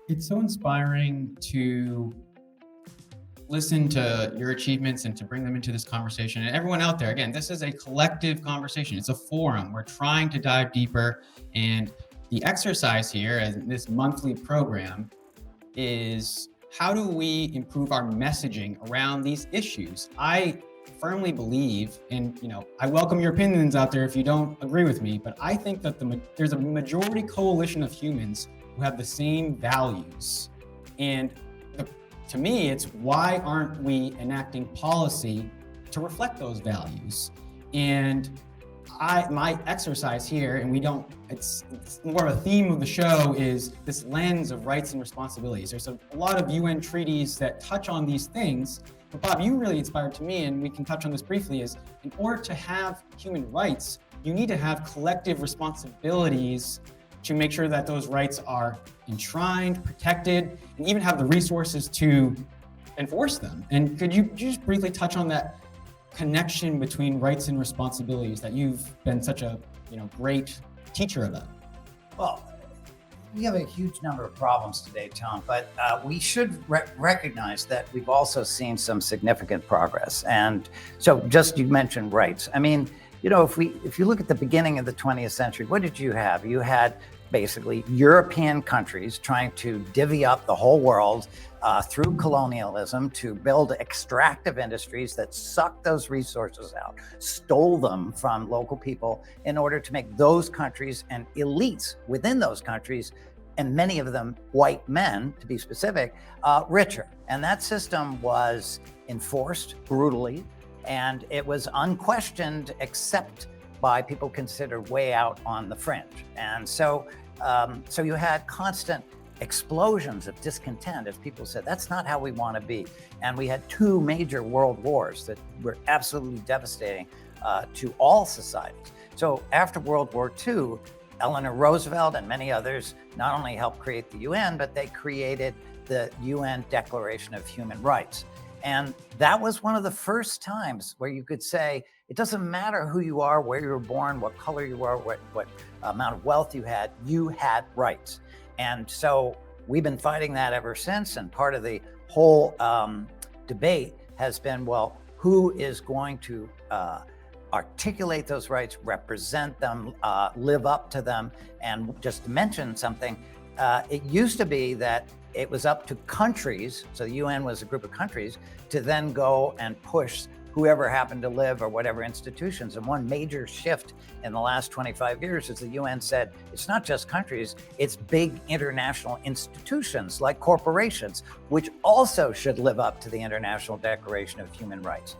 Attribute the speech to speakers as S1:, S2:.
S1: It's so inspiring to listen to your achievements and to bring them into this conversation. And everyone out there, again, this is a collective conversation. It's a forum. We're trying to dive deeper. And the exercise here, as this monthly program, is how do we improve our messaging around these issues? I firmly believe, and I welcome your opinions out there if you don't agree with me, but I think that there's a majority coalition of humans who have the same values. And the, to me, it's why aren't we enacting policy to reflect those values? And my exercise here, and it's more of a theme of the show, is this lens of rights and responsibilities. There's a lot of UN treaties that touch on these things, but Bob, you really inspired to me, and we can touch on this briefly, is in order to have human rights, you need to have collective responsibilities to make sure that those rights are enshrined, protected, and even have the resources to enforce them. And could you just briefly touch on that connection between rights and responsibilities that you've been such a great teacher about?
S2: Well, we have a huge number of problems today, Tom, but we should recognize that we've also seen some significant progress. And so just you mentioned rights. I mean, if you look at the beginning of the 20th century, what did you have? You had basically European countries trying to divvy up the whole world through colonialism to build extractive industries that sucked those resources out, stole them from local people in order to make those countries and elites within those countries, and many of them white men, to be specific, richer. And that system was enforced brutally, and it was unquestioned except by people considered way out on the fringe. And so you had constant explosions of discontent as people said, that's not how we want to be. And we had two major world wars that were absolutely devastating to all societies. So after World War II, Eleanor Roosevelt and many others not only helped create the UN, but they created the UN Declaration of Human Rights. And that was one of the first times where you could say, it doesn't matter who you are, where you were born, what color you are, what amount of wealth you had rights. And so we've been fighting that ever since. And part of the whole debate has been, well, who is going to articulate those rights, represent them, live up to them? And just to mention something, it used to be that it was up to countries, so the UN was a group of countries, to then go and push whoever happened to live or whatever institutions. And one major shift in the last 25 years is the UN said, it's not just countries, it's big international institutions like corporations, which also should live up to the International Declaration of Human Rights.